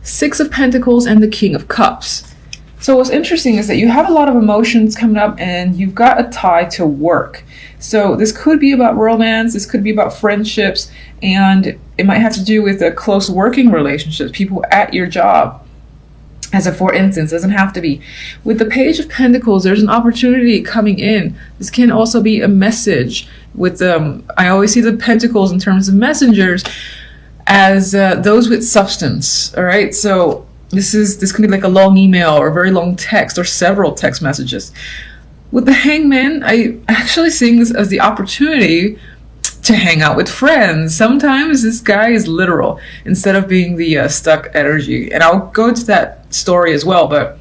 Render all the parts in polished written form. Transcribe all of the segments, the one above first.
Six of Pentacles, and the King of Cups. So what's interesting is that you have a lot of emotions coming up and you've got a tie to work. So this could be about romance, this could be about friendships, and it might have to do with a close working relationships, people at your job. As a for instance, doesn't have to be. With the Page of Pentacles, there's an opportunity coming in. This can also be a message. With I always see the Pentacles in terms of messengers as those with substance. All right, so this can be like a long email or a very long text or several text messages. With the Hangman, I actually seeing this as the opportunity to hang out with friends. Sometimes this guy is literal instead of being the stuck energy. And I'll go into that story as well, but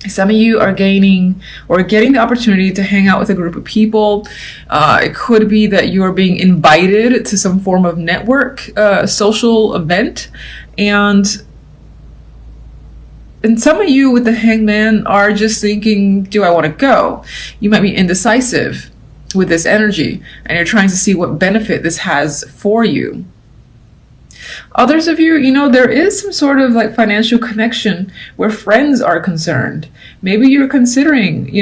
some of you are gaining or getting the opportunity to hang out with a group of people. It could be that you are being invited to some form of network, social event, and some of you with the Hangman are just thinking, do I want to go? You might be indecisive with this energy and you're trying to see what benefit this has for you. Others of you, there is some sort of like financial connection where friends are concerned. Maybe you're considering,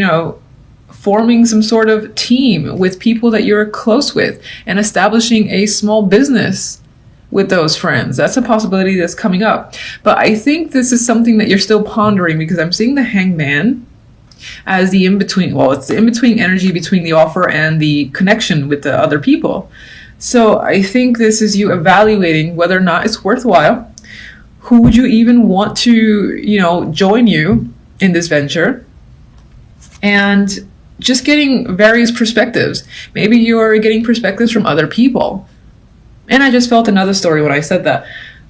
forming some sort of team with people that you're close with and establishing a small business with those friends. That's a possibility that's coming up. But I think this is something that you're still pondering, because I'm seeing the Hangman as the in-between. Well, it's the in-between energy between the offer and the connection with the other people. So I think this is you evaluating whether or not it's worthwhile. Who would you even want to, join you in this venture? And just getting various perspectives. Maybe you're getting perspectives from other people. And I just felt another story when I said that.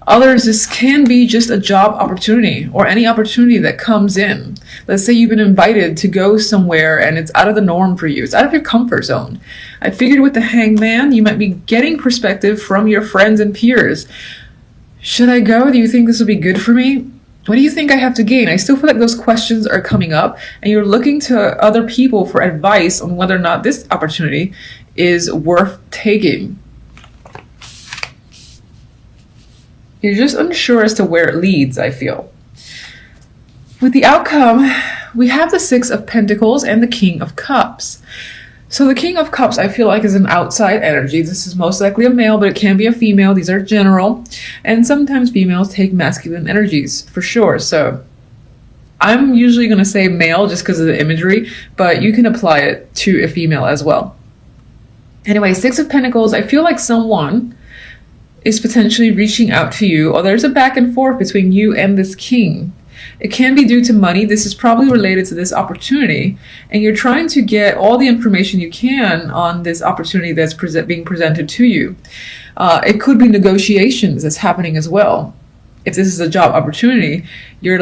Others, this can be just a job opportunity or any opportunity that comes in. Let's say you've been invited to go somewhere and it's out of the norm for you. It's out of your comfort zone. I figured with the Hangman, you might be getting perspective from your friends and peers. Should I go? Do you think this will be good for me? What do you think I have to gain? I still feel like those questions are coming up and you're looking to other people for advice on whether or not this opportunity is worth taking. You're just unsure as to where it leads, I feel. With the outcome, we have the Six of Pentacles and the King of Cups. So the King of Cups, I feel like, is an outside energy. This is most likely a male, but it can be a female. These are general. And sometimes females take masculine energies, for sure. So I'm usually going to say male just because of the imagery, but you can apply it to a female as well. Anyway, Six of Pentacles, I feel like someone is potentially reaching out to you, or there's a back and forth between you and this king. It can be due to money. This is probably related to this opportunity, and you're trying to get all the information you can on this opportunity that's being presented to you. It could be negotiations that's happening as well. If this is a job opportunity, you're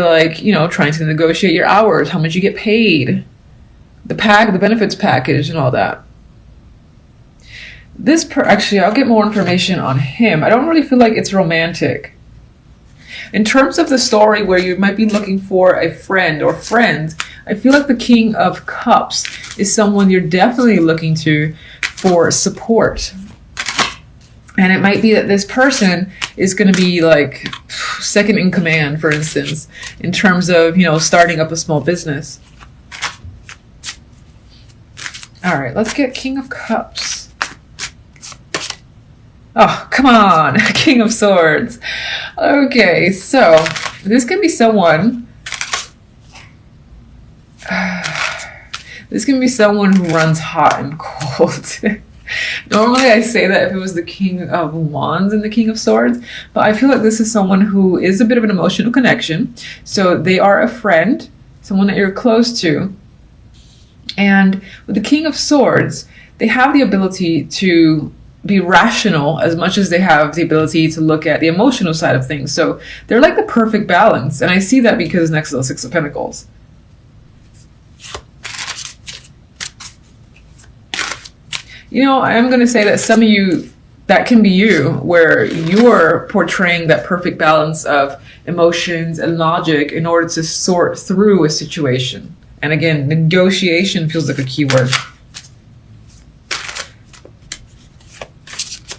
trying to negotiate your hours, how much you get paid, the benefits package and all that. Actually, I'll get more information on him. I don't really feel like it's romantic. In terms of the story where you might be looking for a friend or friends, I feel like the King of Cups is someone you're definitely looking to for support. And it might be that this person is going to be like second in command, for instance, in terms of, starting up a small business. All right, let's get King of Cups. Oh, come on. King of Swords. Okay, so this can be someone. This can be someone who runs hot and cold. Normally I say that if it was the King of Wands and the King of Swords, but I feel like this is someone who is a bit of an emotional connection. So they are a friend, someone that you're close to. And with the King of Swords, they have the ability to be rational as much as they have the ability to look at the emotional side of things. So they're like the perfect balance. And I see that because next to the Six of Pentacles. I am going to say that some of you, that can be you, where you're portraying that perfect balance of emotions and logic in order to sort through a situation. And again, negotiation feels like a key word.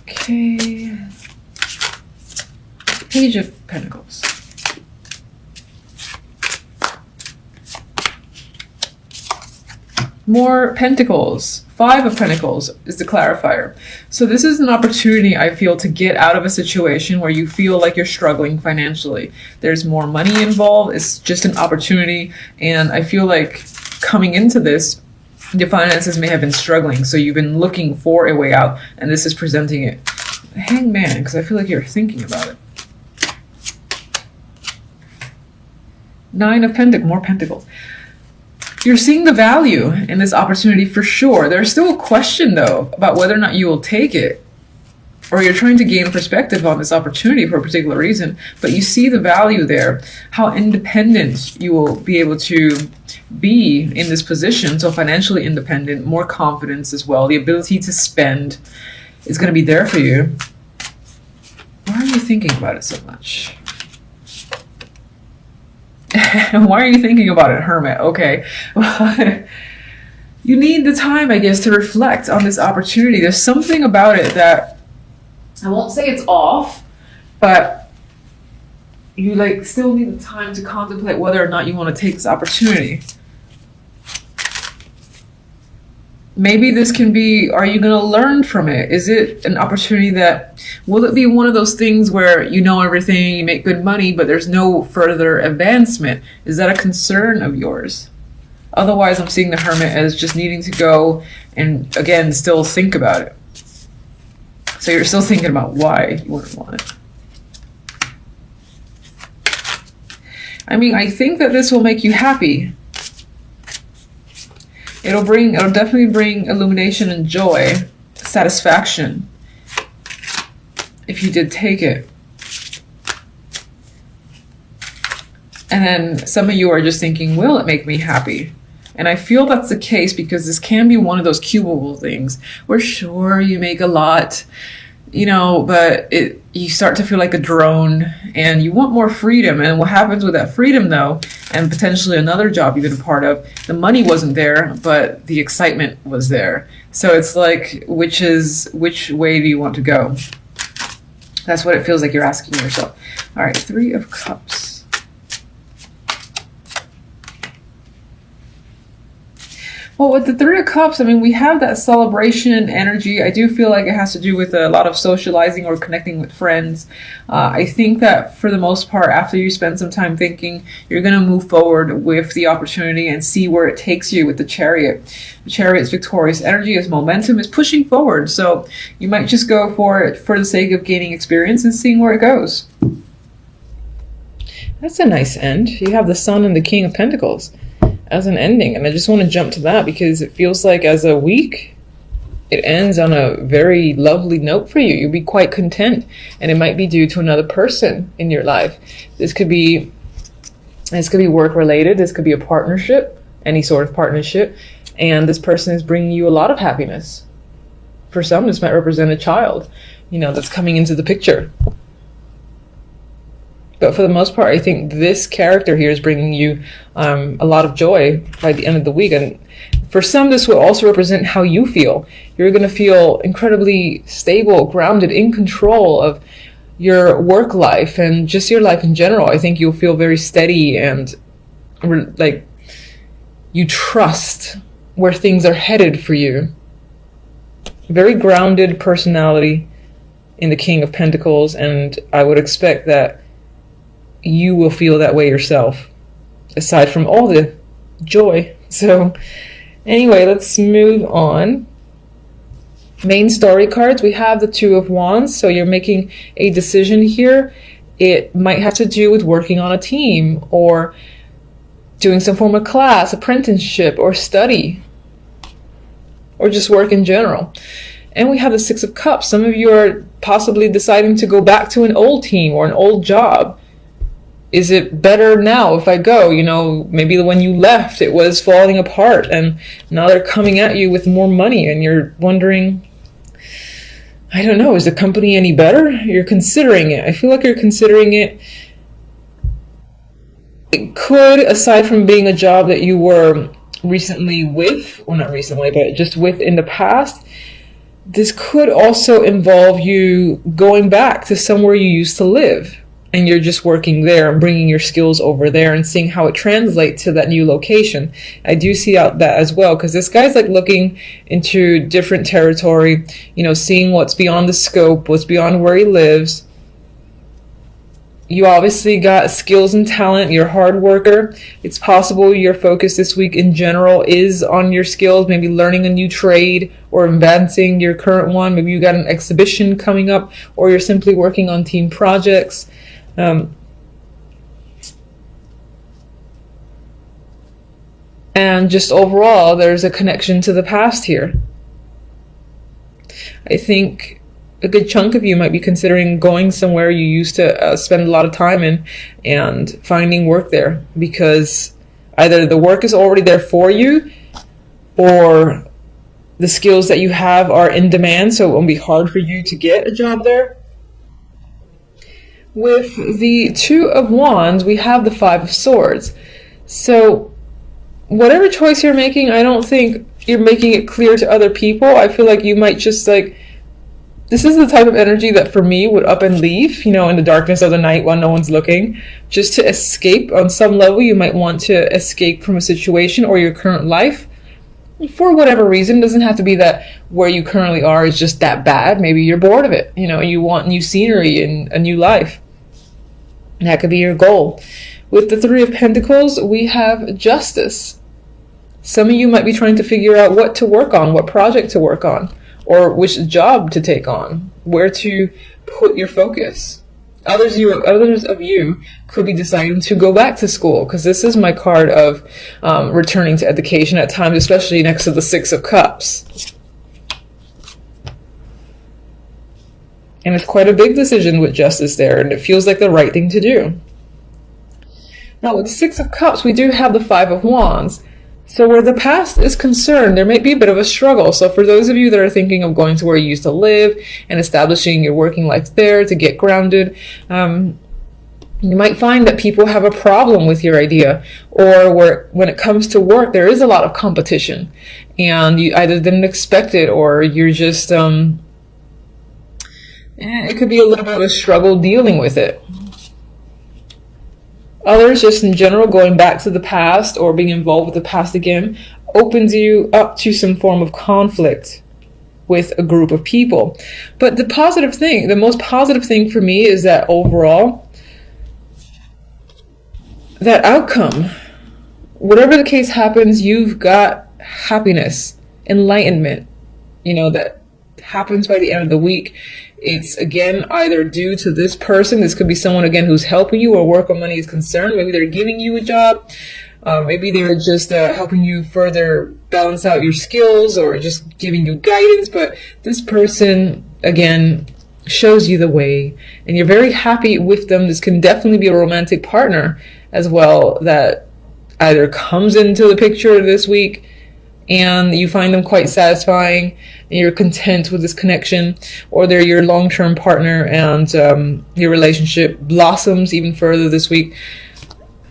Okay. Page of Pentacles. More Pentacles. 5 of Pentacles is the clarifier. So this is an opportunity, I feel, to get out of a situation where you feel like you're struggling financially. There's more money involved. It's just an opportunity. And I feel like coming into this, your finances may have been struggling. So you've been looking for a way out. And this is presenting it. Hangman, because I feel like you're thinking about it. 9 of Pentacles. More Pentacles. You're seeing the value in this opportunity for sure. There's still a question, though, about whether or not you will take it. Or you're trying to gain perspective on this opportunity for a particular reason. But you see the value there. How independent you will be able to be in this position. So financially independent, more confidence as well. The ability to spend is going to be there for you. Why are you thinking about it so much? Why are you thinking about it, Hermit? Okay. You need the time, I guess, to reflect on this opportunity. There's something about it that, I won't say it's off, but you like still need the time to contemplate whether or not you want to take this opportunity. Maybe this can be, are you going to learn from it? Is it an opportunity that, will it be one of those things where you know everything, you make good money, but there's no further advancement? Is that a concern of yours? Otherwise, I'm seeing the Hermit as just needing to go and, again, still think about it. So you're still thinking about why you wouldn't want it. I mean, I think that this will make you happy. It'll definitely bring illumination and joy, satisfaction, if you did take it. And then some of you are just thinking, will it make me happy? And I feel that's the case because this can be one of those cubicle things where sure, you make a lot, you know, but you start to feel like a drone and you want more freedom. And what happens with that freedom, though, and potentially another job you've been a part of, the money wasn't there, but the excitement was there. So it's like, which way do you want to go? That's what it feels like you're asking yourself. All right, 3 of Cups. Well, with the 3 of Cups, I mean, we have that celebration energy. I do feel like it has to do with a lot of socializing or connecting with friends. I think that for the most part, after you spend some time thinking, you're going to move forward with the opportunity and see where it takes you with the Chariot. The Chariot's victorious energy, its momentum is pushing forward. So you might just go for it for the sake of gaining experience and seeing where it goes. That's a nice end. You have the Sun and the King of Pentacles as an ending, and I just want to jump to that because it feels like as a week it ends on a very lovely note for you. You'll be quite content, and it might be due to another person in your life. This could be work related, this could be a partnership, any sort of partnership, and this person is bringing you a lot of happiness. For some, this might represent a child, you know, that's coming into the picture. But for the most part, I think this character here is bringing you a lot of joy by the end of the week. And for some, this will also represent how you feel. You're going to feel incredibly stable, grounded, in control of your work life and just your life in general. I think you'll feel very steady and like you trust where things are headed for you. Very grounded personality in the King of Pentacles, and I would expect that you will feel that way yourself, aside from all the joy. So anyway, let's move on. Main story cards, we have the 2 of Wands. So you're making a decision here. It might have to do with working on a team or doing some form of class, apprenticeship, or study, or just work in general. And we have the 6 of Cups. Some of you are possibly deciding to go back to an old team or an old job. Is it better now if I go? You know, maybe when you left, it was falling apart and now they're coming at you with more money and you're wondering, I don't know, is the company any better? You're considering it. I feel like you're considering it. It could, aside from being a job that you were recently with, well, not recently, but just with in the past, this could also involve you going back to somewhere you used to live. and you're just working there and bringing your skills over there and seeing how it translates to that new location. I do see out that as well, because this guy's like looking into different territory, you know, seeing what's beyond the scope, what's beyond where he lives. You obviously got skills and talent. You're a hard worker. It's possible your focus this week in general is on your skills, maybe learning a new trade or advancing your current one. Maybe you got an exhibition coming up, or you're simply working on team projects. And just overall, there's a connection to the past here. I think a good chunk of you might be considering going somewhere you used to spend a lot of time in and finding work there, because either the work is already there for you, or the skills that you have are in demand, so it won't be hard for you to get a job there. With the Two of Wands, we have the Five of Swords. So whatever choice you're making, I don't think you're making it clear to other people. I feel like you might just like, this is the type of energy that for me would up and leave, you know, in the darkness of the night while no one's looking, just to escape. On some level, you might want to escape from a situation or your current life for whatever reason. It doesn't have to be that where you currently are is just that bad. Maybe you're bored of it, you know, you want new scenery and a new life. That could be your goal. With the Three of Pentacles, we have Justice. Some of you might be trying to figure out what to work on, what project to work on, or which job to take on, where to put your focus. Others of you could be deciding to go back to school, because this is my card of returning to education at times, especially next to the Six of Cups. And it's quite a big decision with Justice there, and it feels like the right thing to do. Now with the Six of Cups, we do have the Five of Wands. So where the past is concerned, there might be a bit of a struggle. So for those of you that are thinking of going to where you used to live and establishing your working life there to get grounded, you might find that people have a problem with your idea, or when it comes to work, there is a lot of competition and you either didn't expect it, or you're just, it could be a little bit of a struggle dealing with it. Others, just in general, going back to the past or being involved with the past again opens you up to some form of conflict with a group of people. But the most positive thing for me is that overall, that outcome, whatever the case happens, you've got happiness, enlightenment, you know, that happens by the end of the week. It's, again, either due to this person. This could be someone, again, who's helping you or work on money is concerned. Maybe they're giving you a job. Maybe they're just helping you further balance out your skills, or just giving you guidance. But this person, again, shows you the way, and you're very happy with them. This can definitely be a romantic partner as well that either comes into the picture this week and you find them quite satisfying and you're content with this connection, or they're your long-term partner and your relationship blossoms even further this week.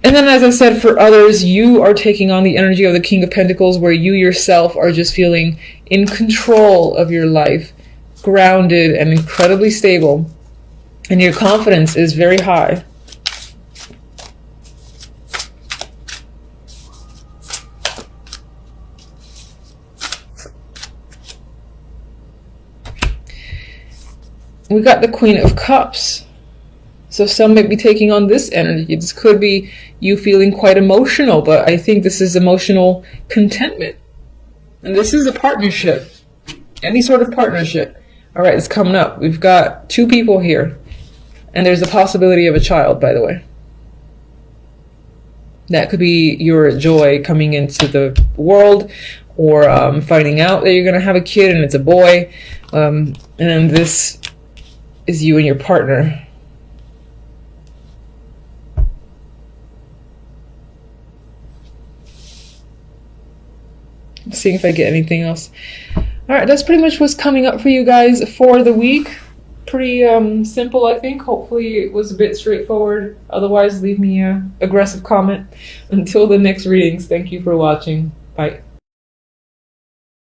And then, as I said, for others, you are taking on the energy of the King of Pentacles, where you yourself are just feeling in control of your life, grounded and incredibly stable, and your confidence is very high. We got the Queen of Cups. So some might be taking on this energy. This could be you feeling quite emotional, but I think this is emotional contentment. And this is a partnership. Any sort of partnership. All right, it's coming up. We've got two people here. And there's a possibility of a child, by the way. That could be your joy coming into the world, or finding out that you're going to have a kid and it's a boy. And this is you and your partner. Seeing if I get anything else. All right, that's pretty much what's coming up for you guys for the week. Pretty simple, I think. Hopefully it was a bit straightforward. Otherwise, leave me an aggressive comment. Until the next readings, thank you for watching. Bye.